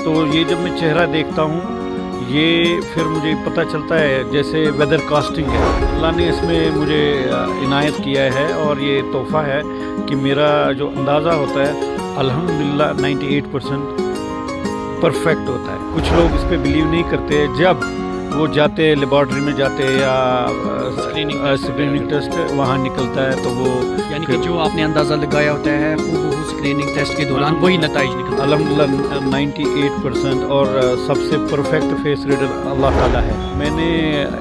تو یہ جب میں چہرہ دیکھتا ہوں یہ پھر مجھے پتہ چلتا ہے جیسے ویدر کاسٹنگ ہے. اللہ نے اس میں مجھے عنایت کیا ہے اور یہ تحفہ ہے کہ میرا جو اندازہ ہوتا ہے الحمدللہ 98% پرفیکٹ ہوتا ہے. کچھ لوگ اس پہ بلیو نہیں کرتے. جب وہ جاتے لیبارٹری میں جاتے یا اسکریننگ ٹیسٹ وہاں نکلتا ہے تو وہ یعنی کہ جو آپ نے اندازہ لگایا ہوتا ہے خوب اسکریننگ ٹیسٹ کے دوران وہی نتائج نکلتا ہے. الحمدللہ 98% اور سب سے پرفیکٹ فیس ریڈر اللہ تعالیٰ ہے. میں نے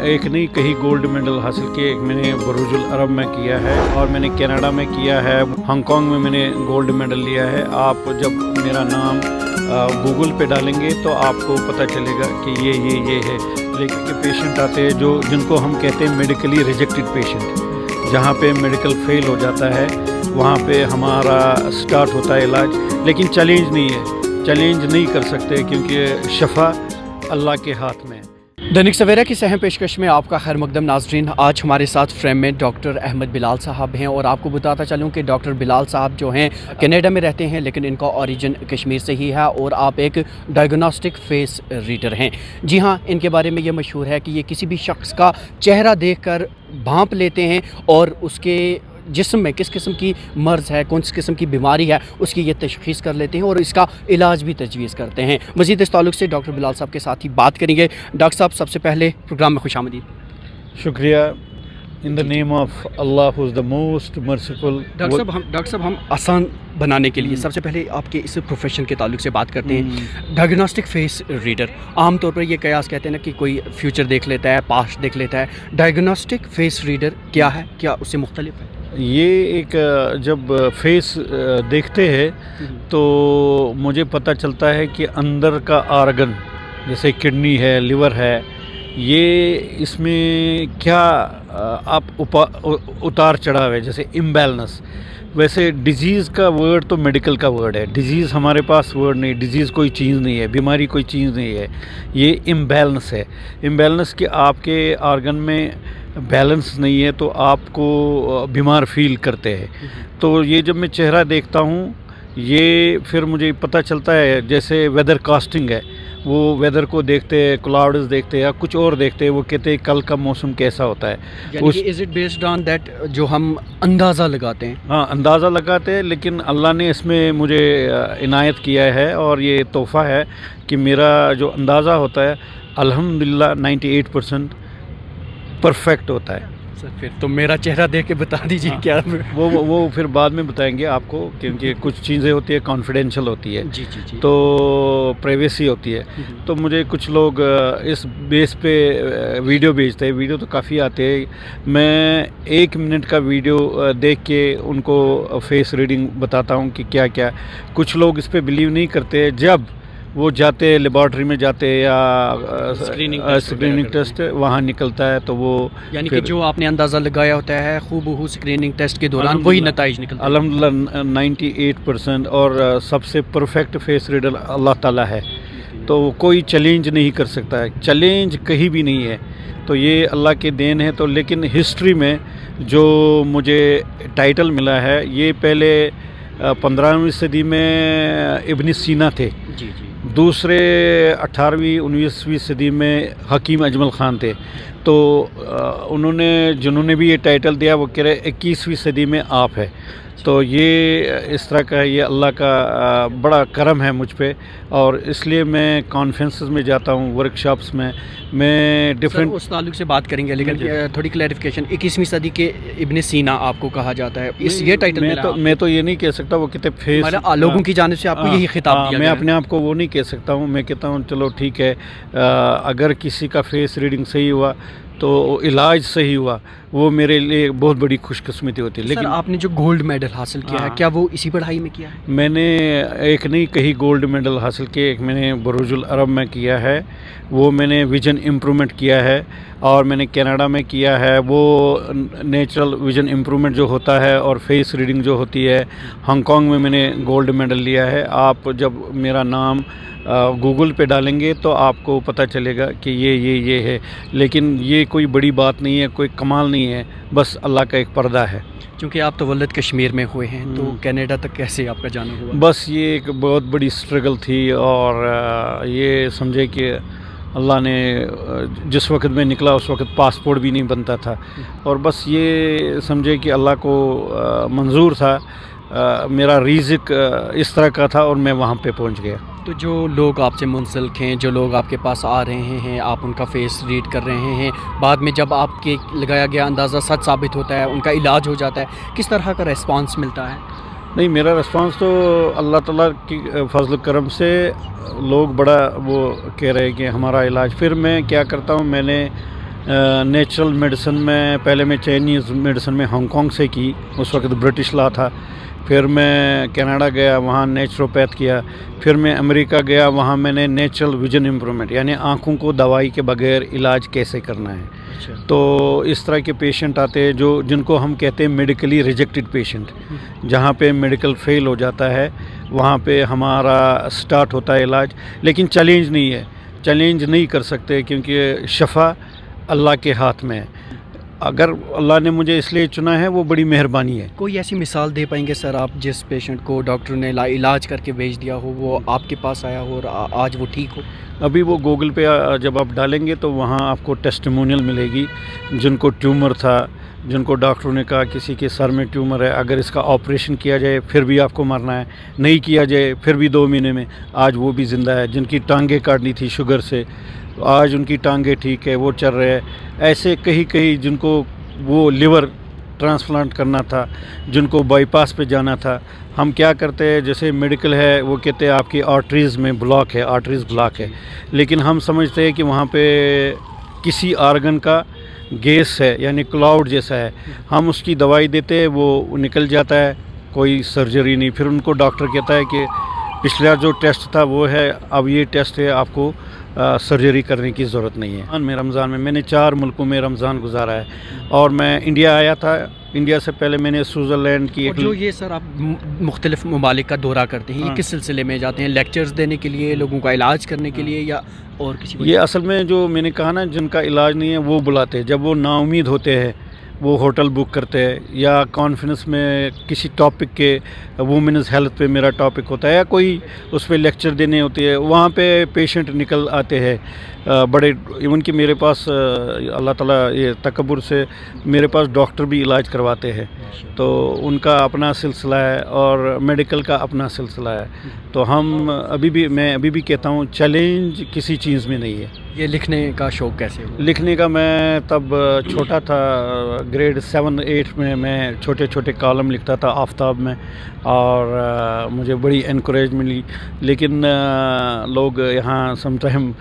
ایک نہیں کہیں گولڈ میڈل حاصل کیے. ایک میں نے برج العرب میں کیا ہے اور میں نے کینیڈا میں کیا ہے. ہانگ کانگ میں نے گولڈ میڈل لیا ہے. آپ جب میرا نام گوگل پہ ڈالیں گے تو آپ کو پتہ چلے گا کہ یہ ہے. لیکن کہ پیشنٹ آتے ہیں جن کو ہم کہتے ہیں میڈیکلی ریجیکٹڈ پیشنٹ, جہاں پہ میڈیکل فیل ہو جاتا ہے وہاں پہ ہمارا سٹارٹ ہوتا ہے علاج. لیکن چیلنج نہیں ہے, چیلنج نہیں کر سکتے کیونکہ شفا اللہ کے ہاتھ میں ہے. دینک سویرا کی سہم پیشکش میں آپ کا خیر مقدم. ناظرین, آج ہمارے ساتھ فریم میں ڈاکٹر احمد بلال صاحب ہیں اور آپ کو بتاتا چلوں کہ ڈاکٹر بلال صاحب جو ہیں کینیڈا میں رہتے ہیں لیکن ان کا اوریجن کشمیر سے ہی ہے اور آپ ایک ڈائگنوسٹک فیس ریڈر ہیں. جی ہاں, ان کے بارے میں یہ مشہور ہے کہ یہ کسی بھی شخص کا چہرہ دیکھ کر بھانپ لیتے ہیں اور اس کے جسم میں کس قسم کی مرض ہے, کون سی قسم کی بیماری ہے, اس کی یہ تشخیص کر لیتے ہیں اور اس کا علاج بھی تجویز کرتے ہیں. مزید اس تعلق سے ڈاکٹر بلال صاحب کے ساتھ ہی بات کریں گے. ڈاکٹر صاحب, سب سے پہلے پروگرام میں خوش آمدید. شکریہ. In the name of Allah who is the most merciful. Doctor صاحب ہم آسان بنانے کے لیے سب سے پہلے آپ کے اس پروفیشن کے تعلق سے بات کرتے ہیں. ڈائگنوسٹک فیس ریڈر, عام طور پر یہ قیاس کہتے ہیں نا کہ کوئی فیوچر دیکھ لیتا ہے, پاسٹ دیکھ لیتا ہے. ڈائگنوسٹک فیس ریڈر کیا ہے, کیا اس سے مختلف ہے؟ یہ ایک جب فیس دیکھتے ہیں تو مجھے پتہ چلتا ہے کہ اندر کا آرگن جیسے کڈنی ہے, لیور ہے, یہ اس میں کیا آپ اتار چڑھاو ہے, جیسے امبیلنس. ویسے ڈیزیز کا ورڈ تو میڈیکل کا ورڈ ہے. ڈیزیز ہمارے پاس ورڈ نہیں. ڈیزیز کوئی چیز نہیں ہے, بیماری کوئی چیز نہیں ہے. یہ امبیلنس ہے. امبیلنس کہ آپ کے آرگن میں بیلنس نہیں ہے تو آپ کو بیمار فیل کرتے ہیں. تو یہ جب میں چہرہ دیکھتا ہوں یہ پھر مجھے پتہ چلتا ہے جیسے ویدر کاسٹنگ ہے. وہ ویدر کو دیکھتے ہیں, کلاؤڈز دیکھتے ہیں یا کچھ اور دیکھتے ہیں, وہ کہتے ہیں کل کا موسم کیسا ہوتا ہے. یعنی کہ is it based on that جو ہم اندازہ لگاتے ہیں؟ ہاں, اندازہ لگاتے ہیں. لیکن اللہ نے اس میں مجھے عنایت کیا ہے اور یہ تحفہ ہے کہ میرا جو اندازہ ہوتا ہے الحمدللہ 98% پرفیکٹ ہوتا ہے. سر پھر تو میرا چہرہ دیکھ کے بتا دیجیے کیا وہ پھر بعد میں بتائیں گے آپ کو, کیونکہ کچھ چیزیں ہوتی ہے کانفیڈینشیل ہوتی ہے. جی جی جی. تو پرائیویسی ہوتی ہے. تو مجھے کچھ لوگ اس بیس پہ ویڈیو بھیجتے ہیں. ویڈیو تو کافی آتے ہیں. میں 1 منٹ کا ویڈیو دیکھ کے ان کو فیس ریڈنگ بتاتا ہوں کہ کیا کیا. کچھ لوگ اس پہ بلیو نہیں کرتے. جب وہ جاتے لیبارٹری میں جاتے یا اسکریننگ ٹیسٹ وہاں نکلتا ہے تو وہ یعنی کہ جو آپ نے اندازہ لگایا ہوتا ہے خوب اسکریننگ ٹیسٹ کے دوران وہی نتائج نکلتا ہے. الحمدللہ 98% اور سب سے پرفیکٹ فیس ریڈر اللہ تعالیٰ ہے. تو کوئی چیلنج نہیں کر سکتا ہے. چیلنج کہیں بھی نہیں ہے. تو یہ اللہ کے دین ہے. تو لیکن ہسٹری میں جو مجھے ٹائٹل ملا ہے یہ پہلے 15ویں صدی میں ابن سینا تھے. جی جی. دوسرے 18ویں 19ویں صدی میں حکیم اجمل خان تھے. تو جنہوں نے بھی یہ ٹائٹل دیا وہ کہہ رہے 21ویں صدی میں آپ ہے. تو یہ اس طرح کا یہ اللہ کا بڑا کرم ہے مجھ پہ. اور اس لیے میں کانفرنسز میں جاتا ہوں, ورکشاپس میں ڈفرینٹ. اس تعلق سے بات کریں گے لیکن تھوڑی کلیریفیکیشن, 21ویں صدی کے ابن سینا آپ کو کہا جاتا ہے, اس یہ ٹائٹل میں تو یہ نہیں کہہ سکتا. وہ کہتے فیس لوگوں کی جانب سے آپ کو یہی خطاب دیا. میں اپنے آپ کو وہ نہیں کہہ سکتا ہوں. میں کہتا ہوں چلو ٹھیک ہے, اگر کسی کا فیس ریڈنگ صحیح ہوا تو علاج صحیح ہوا, وہ میرے لیے بہت بڑی خوش قسمتی ہوتی ہے. لیکن آپ نے جو گولڈ میڈل حاصل کیا ہے کیا وہ اسی پڑھائی میں کیا ہے؟ میں نے ایک نہیں کہیں گولڈ میڈل حاصل کیا. ایک میں نے برج العرب میں کیا ہے, وہ میں نے ویژن امپرومنٹ کیا ہے. اور میں نے کینیڈا میں کیا ہے وہ نیچرل ویژن امپرومنٹ جو ہوتا ہے اور فیس ریڈنگ جو ہوتی ہے. ہانگ کانگ میں نے گولڈ میڈل لیا ہے. آپ جب میرا نام गूगल पे डालेंगे तो आपको पता चलेगा कि ये है, लेकिन ये कोई बड़ी बात नहीं है, कोई कमाल नहीं है, बस अल्लाह का एक पर्दा है। क्योंकि आप तवल्लुद कश्मीर में हुए हैं, तो कनाडा तक कैसे आपका जाना हुआ? बस ये एक बहुत बड़ी स्ट्रगल थी, और ये समझे कि अल्लाह ने जिस वक्त में निकला उस वक्त पासपोर्ट भी नहीं बनता था, और बस ये समझे कि अल्लाह को मंजूर था, मेरा रिज़्क इस तरह का था और मैं वहाँ पे पहुँच गया। तो जो लोग आपसे मुंसलिक हैं, जो लोग आपके पास आ रहे हैं, आप उनका फेस रीड कर रहे हैं, बाद में जब आपके लगाया गया अंदाज़ा सच साबित होता है, उनका इलाज हो जाता है, किस तरह का रेस्पॉन्स मिलता है? नहीं, मेरा रेस्पॉन्स तो अल्लाह ताला की फजल करम से लोग बड़ा वो कह रहे हैं कि हमारा इलाज। फिर मैं क्या करता हूँ, मैंने नेचुरल मेडिसिन में पहले मैं चाइनीज़ मेडिसिन में हांगकांग से की, उस वक्त ब्रिटिश लॉ था। फिर मैं कनाडा गया, वहाँ नेचुरोपैथ किया। फिर मैं अमेरिका गया, वहाँ मैंने नेचुरल विजन इम्प्रूवमेंट, यानी आँखों को दवाई के बगैर इलाज कैसे करना है। अच्छा। तो इस तरह के पेशेंट आते हैं जिनको हम कहते हैं मेडिकली रिजेक्टेड पेशेंट, जहाँ पे मेडिकल फेल हो जाता है, वहाँ पे हमारा स्टार्ट होता है इलाज। लेकिन चैलेंज नहीं है, चैलेंज नहीं कर सकते, क्योंकि शफा अल्लाह के हाथ में है। अगर अल्लाह ने मुझे इसलिए चुना है, वो बड़ी मेहरबानी है। कोई ऐसी मिसाल दे पाएंगे सर, आप जिस पेशेंट को डॉक्टर ने इलाज करके भेज दिया हो, वो आपके पास आया हो और आज वो ठीक हो? अभी वो गूगल पे जब आप डालेंगे तो वहाँ आपको टेस्टिमोनियल मिलेगी, जिनको ट्यूमर था, जिनको डॉक्टरों ने कहा किसी के सर में ट्यूमर है, अगर इसका ऑपरेशन किया जाए फिर भी आपको मरना है, नहीं किया जाए फिर भी 2 महीने में, आज वो भी ज़िंदा है। जिनकी टांगें काटनी थी शुगर से, आज उनकी टांगें ठीक है, वो चल रहे हैं। ऐसे कहीं जिनको वो लिवर ट्रांसप्लांट करना था, जिनको बाईपास पे जाना था, हम क्या करते हैं, जैसे मेडिकल है वो कहते हैं आपकी आर्टरीज़ में ब्लॉक है, आर्टरीज़ ब्लॉक है, लेकिन हम समझते हैं कि वहाँ पे किसी आर्गन का गैस है, यानी क्लाउड जैसा है। हम उसकी दवाई देते हैं, वो निकल जाता है, कोई सर्जरी नहीं। फिर उनको डॉक्टर कहता है कि पिछला जो टेस्ट था वो है, अब ये टेस्ट है, आपको सर्जरी करने की ज़रूरत नहीं है। मैं रमज़ान में मैंने 4 मुल्कों में रमज़ान गुजारा है, और मैं इंडिया आया था। इंडिया से पहले मैंने स्विट्ज़रलैंड की जो ये सर आप मुख्तलिफ ममालिक का दौरा करते हैं, ये किस सिलसिले में जाते हैं? लेक्चर्स देने के लिए, लोगों का इलाज करने के लिए, या और किसी? ये असल में जो मैंने कहा ना, जिनका इलाज नहीं है वो बुलाते हैं। जब वो नाउमीद होते हैं वो होटल बुक करते हैं, या कॉन्फ्रेंस में किसी टॉपिक के, वुमेन्स हेल्थ पे मेरा टॉपिक होता है, या कोई उस पर लेक्चर देने होती है, वहाँ पे पेशेंट निकल आते हैं बड़े। इवन कि मेरे पास अल्लाह ताला ये तकब्बुर से मेरे पास डॉक्टर भी इलाज करवाते हैं, तो उनका अपना सिलसिला है और मेडिकल का अपना सिलसिला है। तो मैं अभी भी कहता हूँ, चैलेंज किसी चीज़ में नहीं है। ये लिखने का शौक़ कैसे हुआ? लिखने का मैं तब छोटा था, ग्रेड 7-8 में मैं छोटे छोटे कॉलम लिखता था आफ्ताब में, और मुझे बड़ी एनकरेज मिली। लेकिन लोग यहाँ समटाइम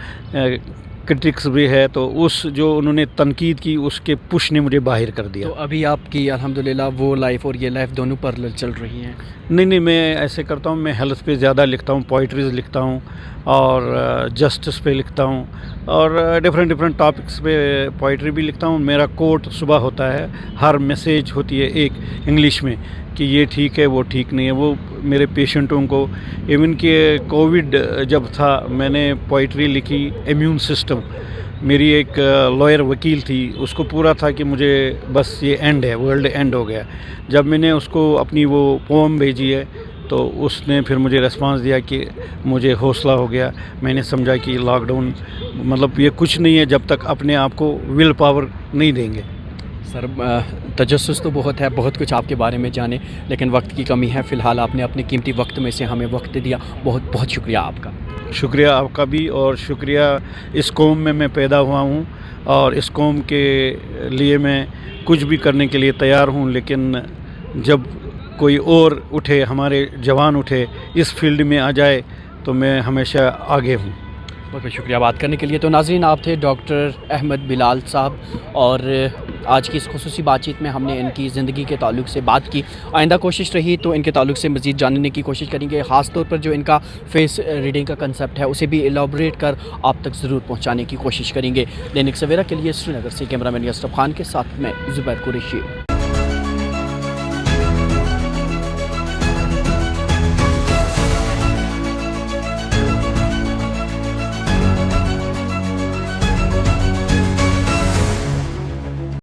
क्रिटिक्स भी है, तो उस जो उन्होंने तनकीद की उसके पुश ने मुझे बाहर कर दिया। तो अभी आपकी अल्हम्दुलिल्लाह वो लाइफ और ये लाइफ दोनों पैरेलल चल रही हैं? नहीं, मैं ऐसे करता हूँ, मैं हेल्थ पे ज़्यादा लिखता हूँ, पोइट्रीज़ लिखता हूँ, और जस्टिस पे लिखता हूँ, और डिफरेंट टॉपिक्स पे पोइट्री भी लिखता हूँ। मेरा कोट सुबह होता है, हर मैसेज होती है एक इंग्लिश में कि ये ठीक है, वो ठीक नहीं है। वो मेरे पेशेंटों को, इवन कि कोविड जब था, मैंने पोइट्री लिखी इम्यून सिस्टम। मेरी एक लॉयर वकील थी, उसको पूरा था कि मुझे बस ये एंड है, वर्ल्ड एंड हो गया। जब मैंने उसको अपनी वो पोम भेजी है, तो उसने फिर मुझे रिस्पांस दिया कि मुझे हौसला हो गया। मैंने समझा कि लॉकडाउन मतलब ये कुछ नहीं है जब तक अपने आप को विल पावर नहीं देंगे। सर तजस्सुस तो बहुत है, बहुत कुछ आपके बारे में जाने, लेकिन वक्त की कमी है। फ़िलहाल आपने अपने कीमती वक्त में से हमें वक्त दिया, बहुत बहुत शुक्रिया आपका। शुक्रिया आपका भी, और शुक्रिया इस कौम में मैं पैदा हुआ हूँ, और इस कौम के लिए मैं कुछ भी करने के लिए तैयार हूँ। लेकिन जब कोई और उठे, हमारे जवान उठे, इस फील्ड में आ जाए, तो मैं हमेशा आगे हूँ। बहुत बहुत शुक्रिया बात करने के लिए। तो नाज़रीन, आप थे डॉक्टर अहमद बिलाल साहब, और आज की इस खुसूसी बातचीत में हमने इनकी ज़िंदगी के ताल्लुक से बात की। आइंदा कोशिश रही तो इनके ताल्लुक से मज़ीद जानने की कोशिश करेंगे, ख़ास तौर पर जो इनका फेस रीडिंग का कंसेप्ट है उसे भी एलाबोरेट कर आप तक ज़रूर पहुँचाने की कोशिश करेंगे। दैनिक सवेरा के लिए श्रीनगर से कैमरामैन यसरफ खान के साथ मैं ज़ुबैर कुरैशी।